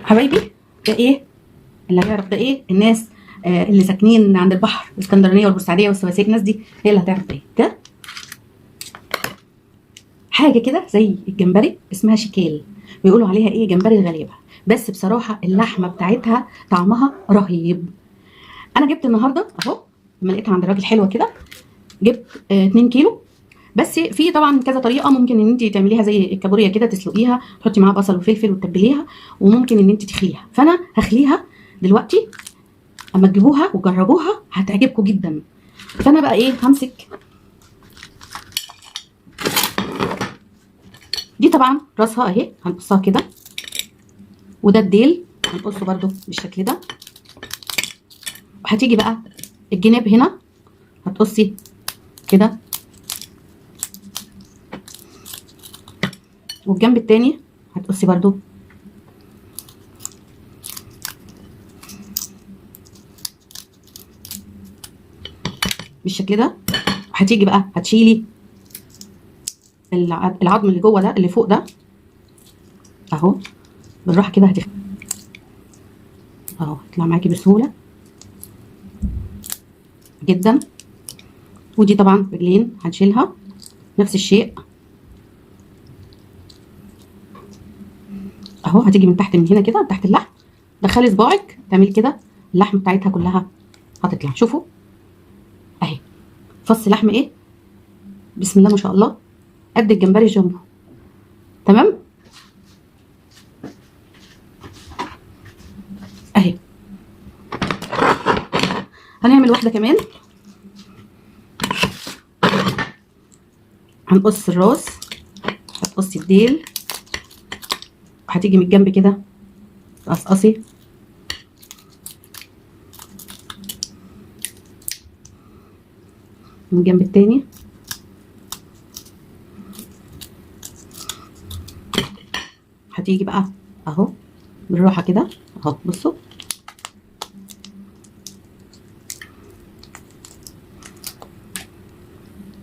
حبايبي، ده ايه اللي هيعرف ده ايه؟ الناس اللي ساكنين عند البحر، الاسكندرانيه والبورسعيديه والسويسيه، الناس دي هي اللي هتعرف ده ايه. ده حاجه كده زي الجمبري، اسمها شيكال، بيقولوا عليها ايه؟ جمبري الغلابه. بس بصراحه اللحمه بتاعتها طعمها رهيب. انا جبت النهارده اهو، لما لقيتها عند الراجل حلوه كده، جبت 2 كيلو. بس في طبعا كذا طريقه، ممكن ان انت تعمليها زي الكابوريا كده، تسلقيها تحطي معاها بصل وفلفل وتتبليها، وممكن ان انت تخليها. فانا هخليها دلوقتي، اما تجيبوها وجربوها هتعجبكم جدا. فانا بقى ايه، همسك دي طبعا راسها اهي، هنقصها كده، وده الديل هنقصه برده بالشكل ده. وهتيجي بقى الجناب هنا هتقصي كده، والجنب التاني هتقصي برده بالشكل ده. وهتيجي بقى هتشيلي العظم اللي جوه ده، اللي فوق ده اهو، بالراحه كده اهو، يطلع معاكي بسهوله جدا. ودي طبعا رجلين هنشيلها نفس الشيء اهو. هتيجي من تحت، من هنا كده تحت اللحم، دخلي صباعك تعملي كده، اللحم بتاعتها كلها هتطلع. شوفوا اهي، فص لحم ايه، بسم الله ما شاء الله، قد الجمبري جنبه. تمام اهي. هنعمل واحده كمان، هنقص الراس، هتقصي الديل، وهتيجي من الجنب كده تقصقصي من الجنب التاني. هتيجي بقى اهو بالراحه كده اهو، بصوا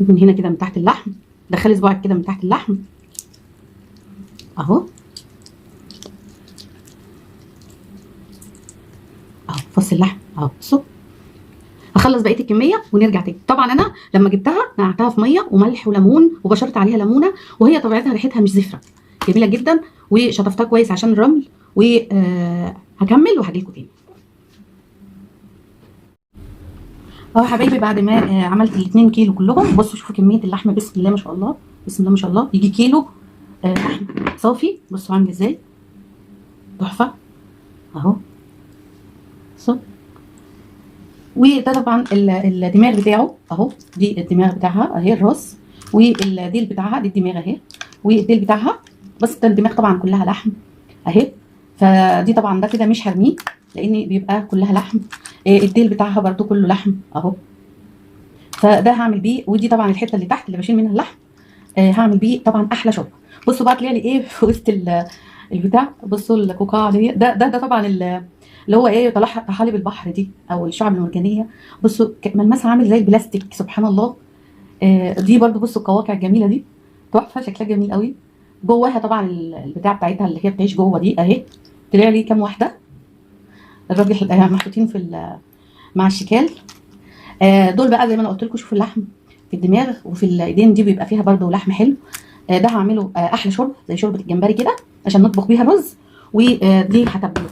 من هنا كده من تحت اللحم، دخلي صباعك كده من تحت اللحم اهو اهو، فص اللحم اهو. بصوا هخلص بقيه الكميه ونرجع تاني. طبعا انا لما جبتها نقعتها في ميه وملح وليمون، وبشرت عليها ليمونه، وهي طبيعتها ريحتها مش زفره، جميله جدا، وشطفتها كويس عشان الرمل. وهكمل وهجيلكوا تاني اهو حبايبي. بعد ما عملت ال2 كيلو كلهم، بصوا شوفوا كميه اللحمه، بسم الله ما شاء الله، بسم الله ما شاء الله، يجي كيلو لحم صافي. بصوا عامل ازاي، تحفه اهو. بصوا، وده طبعا الدماغ بتاعه اهو، دي الدماغ بتاعها اهي، الراس، والديل بتاعها، دي الدماغ اهي، والديل بتاعها. بس الدماغ طبعا كلها لحم اهي. فدي طبعا ده كده مش هرميه، لان بيبقى كلها لحم. الديل بتاعها برده كله لحم اهو. فده هعمل بيه، ودي طبعا الحته اللي تحت اللي بشيل منها اللحم، هعمل بيه طبعا احلى شوربه. بصوا بقى طلع لي ايه في وسط البتاع. بصوا الكوكاع دي، ده طبعا اللي هو ايه، طحالب البحر دي او الشعب المرجانيه. بصوا ملمسها عامل زي البلاستيك، سبحان الله. دي برده بصوا القواقع الجميله دي، تحفه، شكلها جميل قوي. جواها طبعا البتاع بتاعتها اللي هي بتعيش جوه دي اهي. طلع لي كام واحده، الراجل محطوطين مع الشكال. دول بقى زي ما انا قلت لكم، شوفوا اللحم في الدماغ وفي الايدين دي بيبقى فيها برده لحم حلو. ده هعمله احلى شرب زي شوربه الجمبري كده، عشان نطبخ بيها الرز. ودي هتبله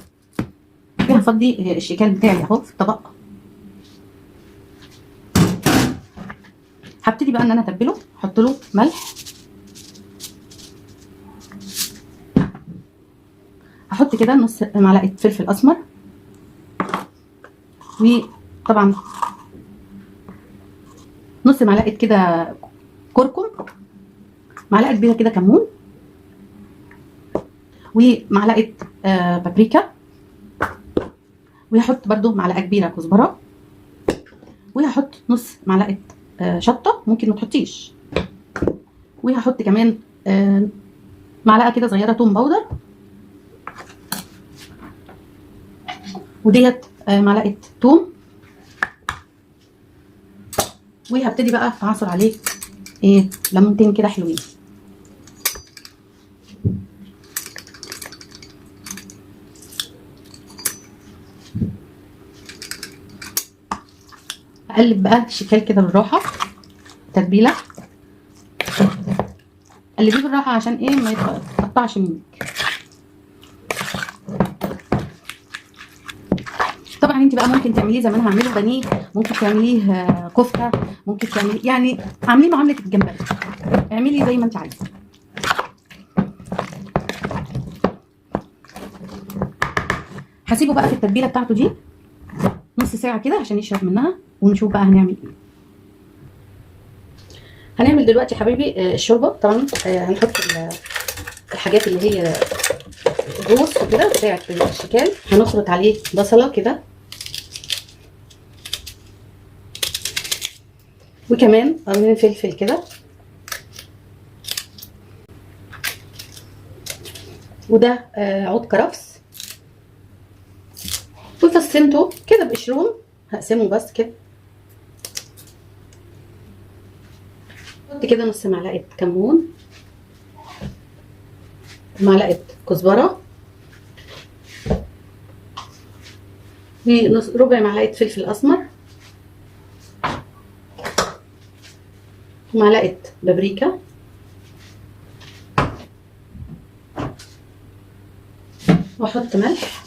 فيها، هفضي الشكال بتاعي اهو في الطبق. هبتدي بقى ان انا اتبله، احط له ملح، هحط كده نص معلقه فلفل اسمر، وطبعا نص معلقه كده كركم، معلقه كبيره كده كمون، ومعلقه بابريكا، وهحط برده معلقه كبيره كزبره، وهحط نص معلقه شطه، ممكن ما تحطيش، وهحط كمان معلقه كده صغيره توم باودر، وديت معلقه توم. وهبتدي بقى اعصر عليه ايه، ليمونتين كده حلوين. اقلب بقى الشكال كده بالراحه. تتبيله قلبيه بالراحه عشان ايه ما يتقطعش منك. طبعا انت بقى ممكن تعمليه زي ما انا هعمله بانيه، ممكن تعمليه كفته، ممكن تعمليه يعني عامليه معامله الجمبري، اعملي زي ما انت عايزه. هسيبه بقى في التتبيله بتاعته دي نص ساعه كده عشان يشرب منها، ونشوف بقى هنعمل ايه. هنعمل دلوقتي يا حبايبي الشوربه. طبعا هنحط الحاجات اللي هي الروز وكده بتاعه الشكال. هنخلط عليه بصله كده، وكمان قرنين فلفل كده، وده عود كرفس، وفصين توم كده بقشرهم هقسمه بس كده. حط كده نص معلقه كمون، معلقه كزبره، ونص ربع معلقه فلفل اسمر، ومعلقه بابريكا، واحط ملح،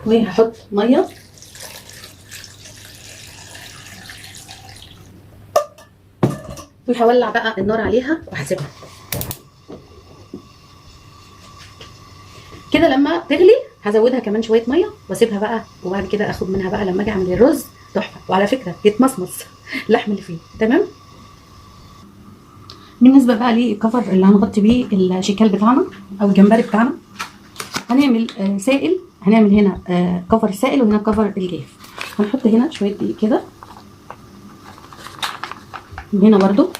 وهحط ميه، وهولع بقى النار عليها وهسيبها كده. لما تغلي هزودها كمان شويه ميه واسيبها بقى، وبعد كده اخد منها بقى لما اجي اعمل الرز تحفه. وعلى فكره يتمصمص اللحم اللي فيه تمام. بالنسبه بقى للكفر اللي هنغطي بيه الشكال بتاعنا او الجمبري بتاعنا، هنعمل سائل. هنعمل هنا كفر سائل، وهنا كفر الجاف. هنحط هنا شويه دقيق كده، وهنا برضو،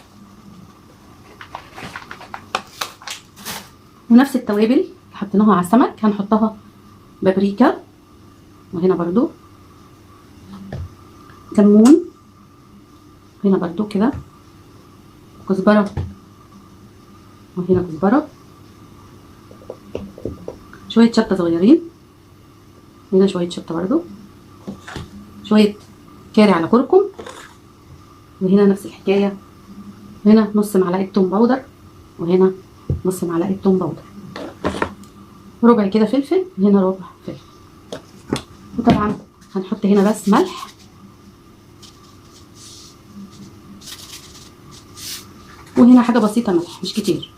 ونفس التوابل اللي حطيناها على السمك هنحطها. بابريكا، وهنا برضو كمون، هنا برضو كده كزبره، وهنا كزبره، شويه شطه صغيرين، هنا شويه شطه برضو، شويه كاري على كركم، وهنا نفس الحكايه، هنا نص معلقه توم باودر، وهنا نص معلقه توم باودر، ربع كده فلفل، وهنا ربع فلفل. وطبعا هنحط هنا بس ملح، وهنا حاجه بسيطه ملح مش كتير.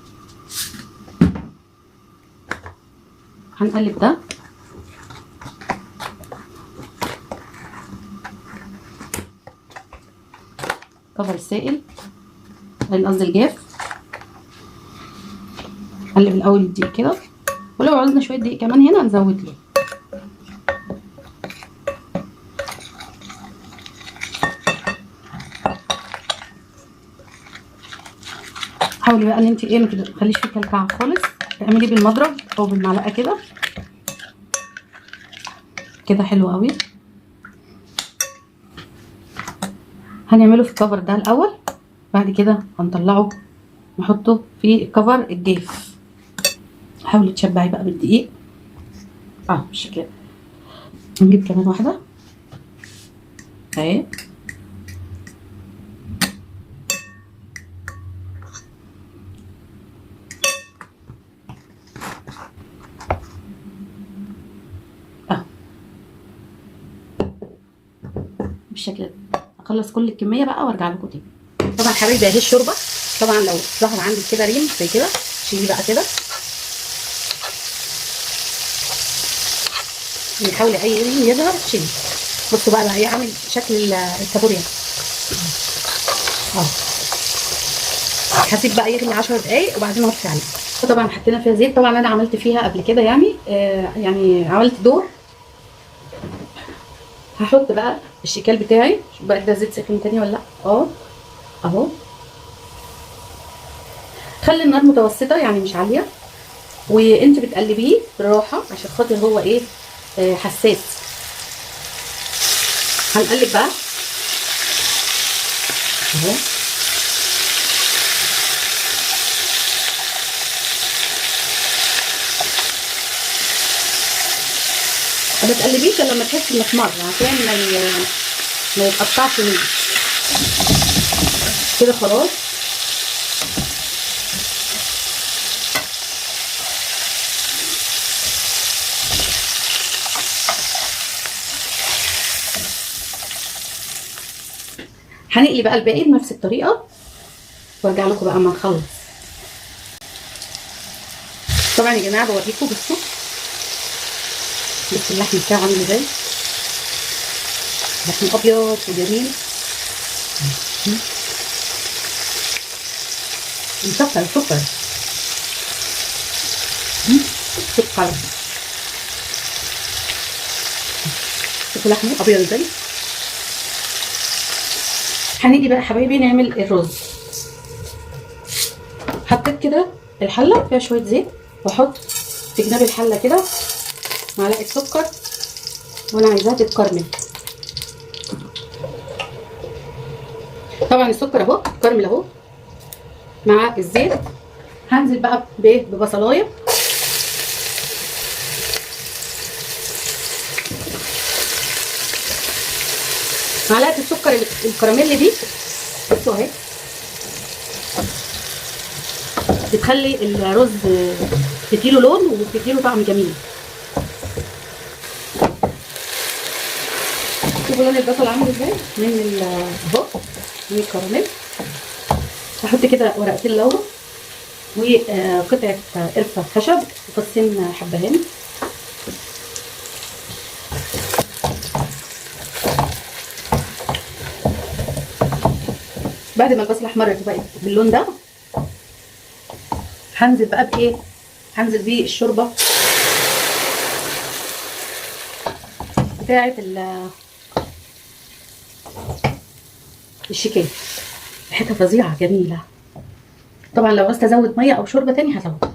هنقلب ده، كفر السائل قصدي الجاف. نقلب الاول الدقيق كده، ولو عاوزنا شويه دقيق كمان هنا نزود له. حاولي بقى ان انت ايه ما تخليش فيه كلكعه خالص، تعملي بالمضرب او بالمعلقه كده كده حلو قوي. هنعمله في الكفر ده الاول، بعد كده هنطلعه نحطه في كفر الجاف. حاولي تشبعي بقى بالدقيق بالشكل ده. نجيب كمان واحده اهي، بالشكل ده. اخلص كل الكميه بقى وارجع لكم تاني. طبعا حبايبي اهي الشوربه. طبعا لو ظهر عندك كده ريم زي كده شيلي بقى كده، حاولي اي ريم يظهر شيلي. بصوا بقى هي عامل شكل الكابوريا هسيب بقى يغلي 10 دقايق وبعدين اطفي عليه. طبعا حطينا فيها زيت. طبعا انا عملت فيها قبل كده يعني يعني عملت دور. هحط بقى الشيكال بتاعي. شوف بقى ده زيت سخن تاني ولا لا. اهو. خلي النار متوسطه يعني مش عاليه، وانت بتقلبيه بالراحه عشان خاطر هو ايه حساس. هنقلب بقى اهو. ما تقلبيش الا لما تحسي انه احمر عشان ما يتقطعش منك. كده خلاص. هنقلي بقى الباقي بنفس الطريقه وارجع لكم بقى اما نخلص. طبعا يا جماعه بوريكم بصوا اللحم بتاعه عامل ازاي، لحم ابيض وجميل مسكر سكر سكر. شوفوا لحمه ابيض ازاي. هنيجي بقى يا حبايبي نعمل الرز. حطيت كده الحله فيها شويه زيت، واحط في جناب الحله كده معلقه سكر، وانا عايزاها تتكرمل. طبعا السكر اهو اتكرمل اهو مع الزيت. هنزل بقى ببصلايه، معلقه السكر الكراميل دي بصوا اهي بتخلي الرز تديله لون وبتديله طعم جميل. شوفوا لون البصل عامل ازاي من اهو من الكراميل. هحط كده ورقتين لورا وقطعه قرفه خشب وفصين حبهان. بعد ما البصل احمرت بقت باللون ده هنزل بقى بايه؟ هنزل بيه الشوربه بتاعه الشيكات. ريحتها فظيعه جميله. طبعا لو عايزه ازود ميه او شوربه تاني هزود.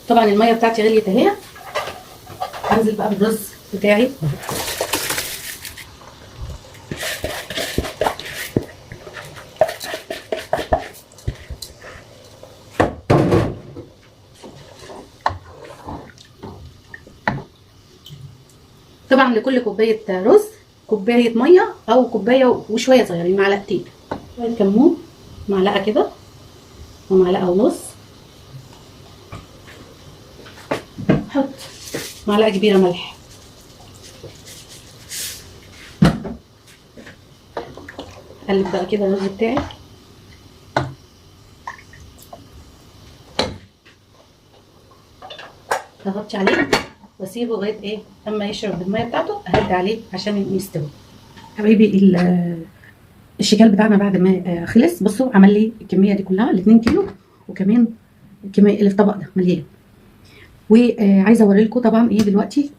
طبعا الميه بتاعتي غليت اهي. هنزل بقى بالرز بتاعي. طبعا لكل كوبايه رز كوبايه ميه او كوبايه وشويه صغيرين، معلقتين شويه كمون، معلقه كده ومعلقه ونص. حط معلقه كبيره ملح. قلب بقى كده الرز بتاعي. اغطي عليه واسيبه لغايه ايه اما يشرب الميه بتاعته. اهدي عليه عشان يستوي. حبايبي الشكال بتاعنا بعد ما خلص بصوا عمل لي الكميه دي كلها ال2 كيلو، وكمان الكميه اللي في الطبق ده مليان. وعايزه اوري لكم طبعا ايه دلوقتي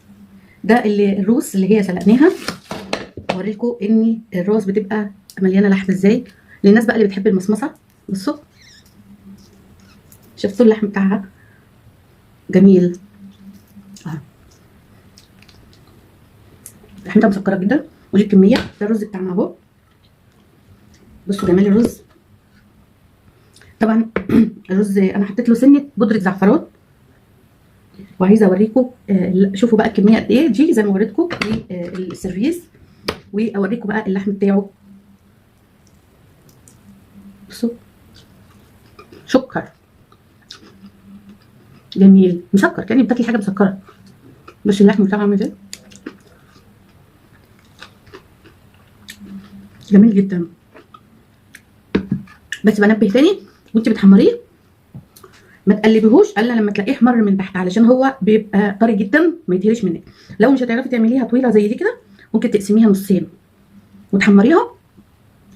ده الروز اللي هي سلقناها. اوري لكم ان الروز بتبقى مليانه لحم ازاي للناس بقى اللي بتحب المصمصه. بصوا شفتوا اللحم بتاعها جميل لحمتها مسكره جدا. ودي الكميه. ده الرز بتاعنا اهو. بصوا جمال الرز. طبعا الرز انا حطيت له سنه بودره زعفران. وعايزه اوريكم شوفوا بقى الكميه قد ايه دي زي ما وريتكم في السيرفيس. واوريكم بقى اللحم بتاعه. بصوا سكر جميل مسكر كاني بتاكلي حاجه مسكره. بس اللحم بتاعه عامل ازاي جميل جدا. بس بنبه تاني وانت بتحمريه ما تقلبيهوش الا لما تلاقيه احمر من تحت علشان هو بيبقى طري جدا ما يتهريش منك. لو مش هتعرفي تعمليها طويله زي دي كده ممكن تقسميها نصين وتحمريها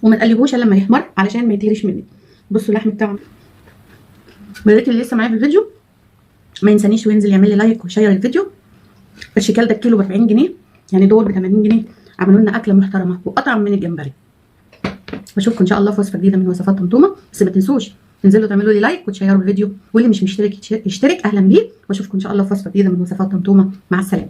وما تقلبيهوش الا لما يحمر علشان ما يتهريش منك. بصوا اللحم بتاعه. بقيت اللي لسه معايا في الفيديو ما ينسانيش وينزل يعمل لي لايك وشير الفيديو. الشكال ده الكيلو ب 40 جنيه يعني دول ب 80 جنيه. عملوا لنا اكله محترمه واطعم من الجمبري. بشوفكم ان شاء الله في وصفه جديده من وصفات طمطومه. بس ما تنسوش تنزلوا تعملوا لي لايك وتشيروا الفيديو، واللي مش مشترك يشترك اهلا بيه. واشوفكم ان شاء الله في وصفه جديده من وصفات طمطومه. مع السلامه.